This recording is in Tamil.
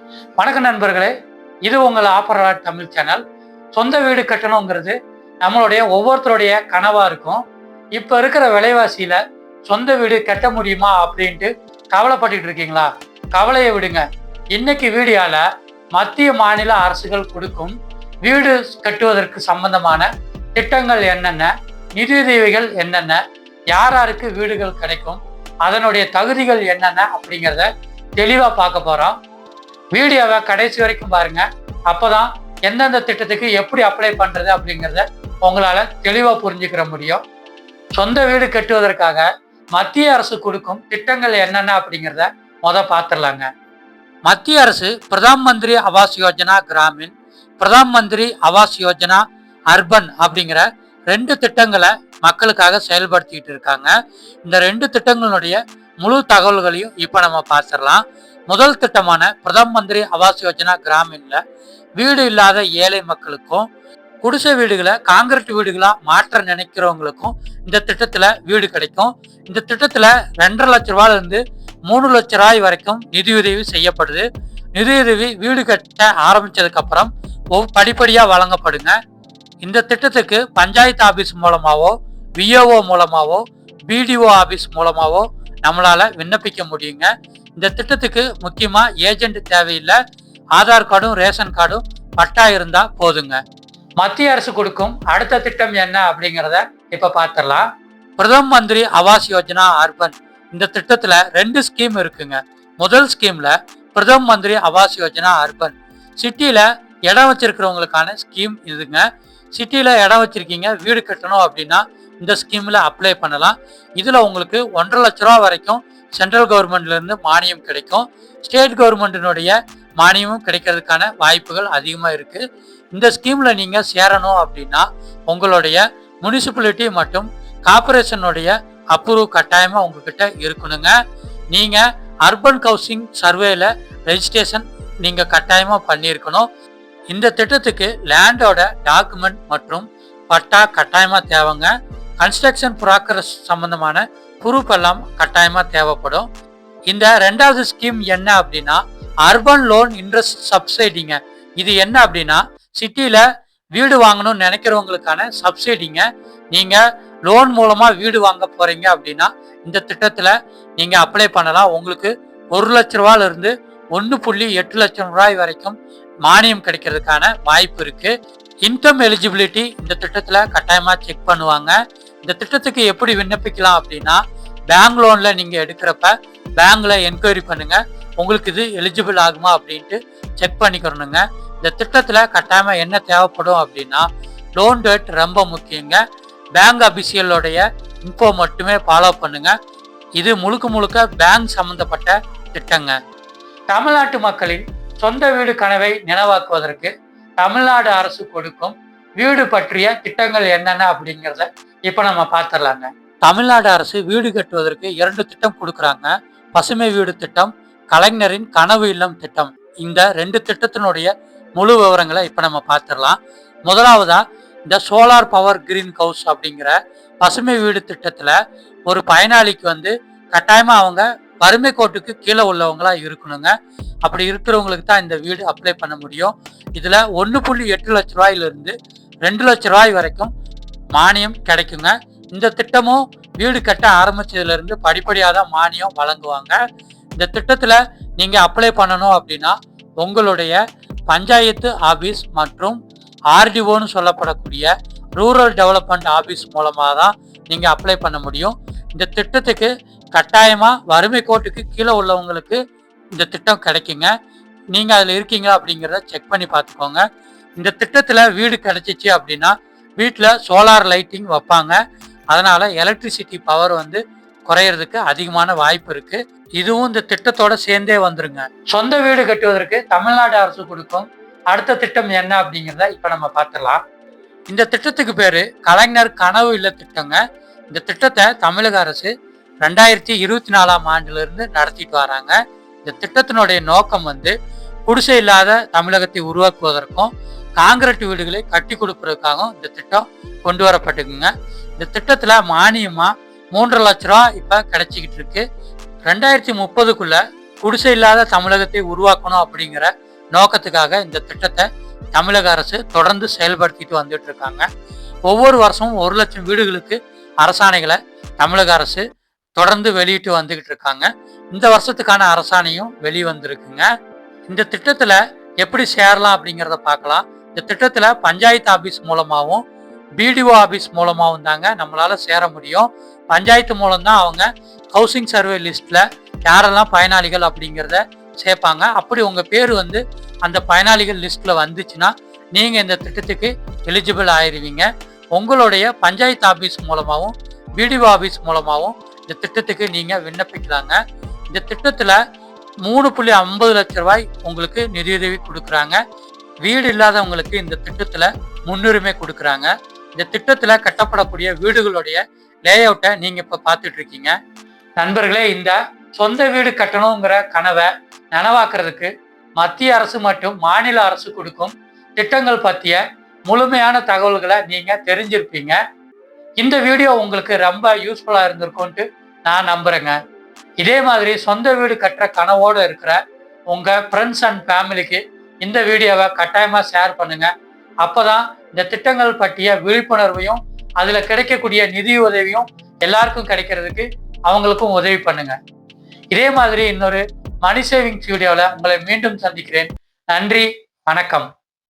வணக்கம் நண்பர்களே, இது உங்கள் ஆப்பரா தமிழ் சேனல். சொந்த வீடு கட்டணுங்கிறது நம்மளுடைய ஒவ்வொருத்தருடைய கனவா இருக்கும். இப்ப இருக்கிற விலைவாசியில சொந்த வீடு கட்ட முடியுமா அப்படின்ட்டு கவலைப்பட்டுட்டு இருக்கீங்களா? கவலையை விடுங்க. இன்னைக்கு வீடியோல மத்திய மாநில அரசுகள் கொடுக்கும் வீடு கட்டுவதற்கு சம்பந்தமான திட்டங்கள் என்னென்ன, நிதியுதவிகள் என்னென்ன, யாருக்கு வீடுகள் கிடைக்கும், அதனுடைய தகுதிகள் என்னென்ன அப்படிங்கிறத தெளிவா பார்க்க போறோம். வீடியோவை கடைசி வரைக்கும் பாருங்க. அப்போதான் எந்தெந்த திட்டத்துக்கு எப்படி அப்ளை பண்றது அப்படிங்கிறத உங்களால தெளிவா புரிஞ்சுக்கிற முடியும். சொந்த வீடு கட்டுவதற்காக மத்திய அரசு கொடுக்கும் திட்டங்கள் என்னென்ன அப்படிங்கிறத பார்த்துடலாங்க. மத்திய அரசு பிரதான் மந்திரி ஆவாஸ் யோஜனா கிராமின், பிரதான் மந்திரி ஆவாஸ் யோஜனா அர்பன் அப்படிங்கிற 2 திட்டங்களை மக்களுக்காக செயல்படுத்திட்டு இருக்காங்க. இந்த 2 திட்டங்களுடைய முழு தகவல்களையும் இப்ப நம்ம பார்த்துடலாம். முதல் திட்டமான பிரதான் மந்திரி ஆவாஸ் யோஜனா கிராமின்ல வீடு இல்லாத ஏழை மக்களுக்கும் குடிசை வீடுகளை காங்கிரீட் வீடுகளா மாற்ற நினைக்கிறவங்களுக்கும் இந்த திட்டத்துல வீடு கிடைக்கும். இந்த திட்டத்துல 2.5 லட்ச ரூபாயில இருந்து 3 லட்ச ரூபாய் வரைக்கும் நிதியுதவி செய்யப்படுது. நிதியுதவி வீடு கட்ட ஆரம்பிச்சதுக்கு அப்புறம் படிப்படியா வழங்கப்படுங்க. இந்த திட்டத்துக்கு பஞ்சாயத்து ஆபீஸ் மூலமாவோ, விஓஓ மூலமாவோ, பிடிஓ ஆபீஸ் மூலமாவோ நம்மளால விண்ணப்பிக்க முடியுங்க. இந்த திட்டத்துக்கு முக்கியமா ஏஜென்ட் தேவையில்லை. ஆதார் கார்டும் ரேஷன் கார்டும் பட்டா இருந்தா போதுங்க. மத்திய அரசு கொடுக்கும் அடுத்த திட்டம் என்ன அப்படிங்கிறத இப்ப பார்த்துடலாம். பிரதம மந்திரி ஆவாஸ் யோஜனா அர்பன், இந்த திட்டத்துல 2 ஸ்கீம் இருக்குங்க. முதல் ஸ்கீம்ல பிரதம மந்திரி ஆவாஸ் யோஜனா அர்பன் சிட்டியில இடம் வச்சிருக்கிறவங்களுக்கான ஸ்கீம் இதுங்க. சிட்டியில இடம் வச்சிருக்கீங்க, வீடு கட்டணும் அப்படின்னா இந்த ஸ்கீம்ல அப்ளை பண்ணலாம். இதுல உங்களுக்கு 1.5 லட்ச ரூபா வரைக்கும் சென்ட்ரல் கவர்மெண்ட்ல இருந்து மானியம் கிடைக்கும். ஸ்டேட் கவர்மெண்டினுடைய மானியமும் கிடைக்கிறதுக்கான வாய்ப்புகள் அதிகமா இருக்கு. இந்த ஸ்கீம்ல நீங்க சேரணும் அப்படின்னா உங்களுடைய முனிசிபாலிட்டி மற்றும் கார்பரேஷனுடைய அப்ரூவ் கட்டாயமா உங்ககிட்ட இருக்கணுங்க. நீங்க அர்பன் ஹவுசிங் சர்வேல ரெஜிஸ்ட்ரேஷன் நீங்க கட்டாயமா பண்ணியிருக்கணும். இந்த திட்டத்துக்கு லேண்டோட டாக்குமெண்ட் மற்றும் பட்டா கட்டாயமா தேவைங்க. கன்ஸ்ட்ரக்ஷன் ப்ராக்ரஸ் சம்பந்தமான ப்ரூஃப் எல்லாம் கட்டாயமா தேவைப்படும். இந்த 2வது ஸ்கீம் என்ன அப்படின்னா அர்பன் லோன் இன்ட்ரெஸ்ட் சப்சிடிங்க. இது என்ன அப்படின்னா சிட்டியில வீடு வாங்கணும்னு நினைக்கிறவங்களுக்கான சப்சிடிங்க. நீங்க லோன் மூலமா வீடு வாங்க போறீங்க அப்படின்னா இந்த திட்டத்துல நீங்க அப்ளை பண்ணலாம். உங்களுக்கு 1 லட்ச ரூபாயில இருந்து 1.8 லட்சம் ரூபாய் வரைக்கும் மானியம் கிடைக்கிறதுக்கான வாய்ப்பு இருக்கு. இன்கம் எலிஜிபிலிட்டி இந்த திட்டத்துல கட்டாயமா செக் பண்ணுவாங்க. இந்த திட்டத்துக்கு எப்படி விண்ணப்பிக்கலாம் அப்படின்னா பேங்க் லோன்ல நீங்க எடுக்கிறப்ப பேங்க்ல என்கொயரி பண்ணுங்க, உங்களுக்கு இது எலிஜிபிள் ஆகுமா அப்படின்ட்டு செக் பண்ணிக்கிறணுங்க. இந்த திட்டத்துல கட்டாயமா என்ன தேவைப்படும் அப்படின்னா லோன் டேட் ரொம்ப முக்கியங்க. பேங்க் அபிஷியலோடைய இன்ஃபோ மட்டுமே ஃபாலோ பண்ணுங்க. இது முழுக்க பேங்க் சம்பந்தப்பட்ட திட்டங்க. தமிழ்நாட்டு மக்களின் சொந்த வீடு கனவை நினைவாக்குவதற்கு தமிழ்நாடு அரசு கொடுக்கும் வீடு பற்றிய திட்டங்கள் என்னென்ன அப்படிங்கிறத இப்ப நம்ம பார்த்துடலாங்க. தமிழ்நாடு அரசு வீடு கட்டுவதற்கு 2 திட்டம் கொடுக்குறாங்க. பசுமை வீடு திட்டம், கலைஞரின் கனவு இல்லம் திட்டம். இந்த 2 திட்டத்தினுடைய முழு விவரங்களை இப்ப நம்ம பார்த்துடலாம். முதலாவதா இந்த சோலார் பவர் கிரீன் ஹவுஸ் அப்படிங்கிற பசுமை வீடு திட்டத்துல ஒரு பயனாளிக்கு கட்டாயமா அவங்க வறுமை கோட்டுக்கு கீழே உள்ளவங்களா இருக்கணுங்க. அப்படி இருக்கிறவங்களுக்கு தான் இந்த வீடு அப்ளை பண்ண முடியும். இதுல 1.8 லட்ச ரூபாயிலிருந்து 2 லட்ச ரூபாய் வரைக்கும் மானியம் கிடைக்குங்க. இந்த திட்டமும் வீடு கட்ட ஆரம்பிச்சதுல இருந்து படிப்படியாக தான் மானியம் வழங்குவாங்க. இந்த திட்டத்துல நீங்க அப்ளை பண்ணணும் அப்படின்னா உங்களுடைய பஞ்சாயத்து ஆபீஸ் மற்றும் ஆர்டிஓன்னு சொல்லப்படக்கூடிய ரூரல் டெவலப்மெண்ட் ஆபீஸ் மூலமாக தான் நீங்க அப்ளை பண்ண முடியும். இந்த திட்டத்துக்கு கட்டாயமா வறுமை கோட்டுக்கு கீழே உள்ளவங்களுக்கு இந்த திட்டம் கிடைக்குங்க. நீங்க அதுல இருக்கீங்களா அப்படிங்கிறத செக் பண்ணி பார்த்துக்கோங்க. இந்த திட்டத்துல வீடு கிடைச்சிச்சு அப்படின்னா வீட்டுல சோலார் லைட்டிங் வைப்பாங்க. அதனால எலக்ட்ரிசிட்டி பவர் குறையறதுக்கு அதிகமான வாய்ப்பு இருக்கு. இதுவும் இந்த திட்டத்தோட சேர்ந்தே வந்துருங்க. சொந்த வீடு கட்டுவதற்கு தமிழ்நாடு அரசு கொடுக்கும் அடுத்த திட்டம் என்ன அப்படிங்கிறத இப்ப நம்ம பார்த்துடலாம். இந்த திட்டத்துக்கு பேரு கலைஞர் கனவு இல்ல திட்டங்க. இந்த திட்டத்தை தமிழக அரசு 2024ஆம் ஆண்டுல இருந்து நடத்திட்டு வராங்க. இந்த திட்டத்தினுடைய நோக்கம் குடிசை இல்லாத தமிழகத்தை உருவாக்குவதற்கும் காங்கிரீட் வீடுகளை கட்டி கொடுப்பதற்காகவும் இந்த திட்டம் கொண்டு வரப்பட்டுக்குங்க. இந்த திட்டத்துல மானியமா 3.5 லட்ச ரூபா இப்ப கிடைச்சிக்கிட்டு இருக்கு. 2030க்குள்ள குடிசை இல்லாத தமிழகத்தை உருவாக்கணும் அப்படிங்கிற நோக்கத்துக்காக இந்த திட்டத்தை தமிழக அரசு தொடர்ந்து செயல்படுத்திட்டு வந்துட்டு இருக்காங்க. ஒவ்வொரு வருஷமும் 1 லட்சம் வீடுகளுக்கு அரசாணைகளை தமிழக அரசு தொடர்ந்து வெளியிட்டு வந்துகிட்டு இருக்காங்க. இந்த வருஷத்துக்கான அரசாணையும் வெளிவந்திருக்குங்க. இந்த திட்டத்துல எப்படி சேரலாம் அப்படிங்கிறத பார்க்கலாம். இந்த திட்டத்துல பஞ்சாயத்து ஆபீஸ் மூலமாகவும் பிடிஓ ஆபீஸ் மூலமாகவும் தாங்க நம்மளால சேர முடியும். பஞ்சாயத்து மூலம்தான் அவங்க ஹவுசிங் சர்வே லிஸ்ட்ல யாரெல்லாம் பயனாளிகள் அப்படிங்கிறத சேர்ப்பாங்க. அப்படி உங்க பேர் அந்த பயனாளிகள் லிஸ்ட்ல வந்துச்சுன்னா நீங்க இந்த திட்டத்துக்கு எலிஜிபிள் ஆயிருவீங்க. உங்களுடைய பஞ்சாயத்து ஆபீஸ் மூலமாகவும் பிடிஓ ஆபீஸ் மூலமாகவும் இந்த திட்டத்துக்கு நீங்க விண்ணப்பிக்கலாங்க. இந்த திட்டத்துல 3.50 லட்சம் ரூபாய் உங்களுக்கு நிதியுதவி கொடுக்குறாங்க. வீடு இல்லாதவங்களுக்கு இந்த திட்டத்துல முன்னுரிமை கொடுக்குறாங்க. இந்த திட்டத்துல கட்டப்படக்கூடிய வீடுகளுடைய லேஅவுட்டை நீங்க இப்ப பார்த்துட்டு இருக்கீங்க. நண்பர்களே, இந்த சொந்த வீடு கட்டணுங்கிற கனவை நனவாக்குறதுக்கு மத்திய அரசு மற்றும் மாநில அரசு கொடுக்கும் திட்டங்கள் பற்றிய முழுமையான தகவல்களை நீங்க தெரிஞ்சிருப்பீங்க. இந்த வீடியோ உங்களுக்கு ரொம்ப யூஸ்ஃபுல்லா இருந்திருக்கும்ட்டு நான் நம்புறேங்க. இதே மாதிரி சொந்த வீடு கட்டுற கனவோடு இருக்கிற உங்க ஃப்ரெண்ட்ஸ் அண்ட் ஃபேமிலிக்கு இந்த வீடியோவை கட்டாயமா ஷேர் பண்ணுங்க. அப்பதான் இந்த திட்டங்கள் பற்றிய விழிப்புணர்வையும் அதுல கிடைக்கக்கூடிய நிதி உதவியும் எல்லாருக்கும் கிடைக்கிறதுக்கு அவங்களுக்கும் உதவி பண்ணுங்க. இதே மாதிரி இன்னொரு மணி சேவிங்ஸ் வீடியோவில் உங்களை மீண்டும் சந்திக்கிறேன். நன்றி, வணக்கம்.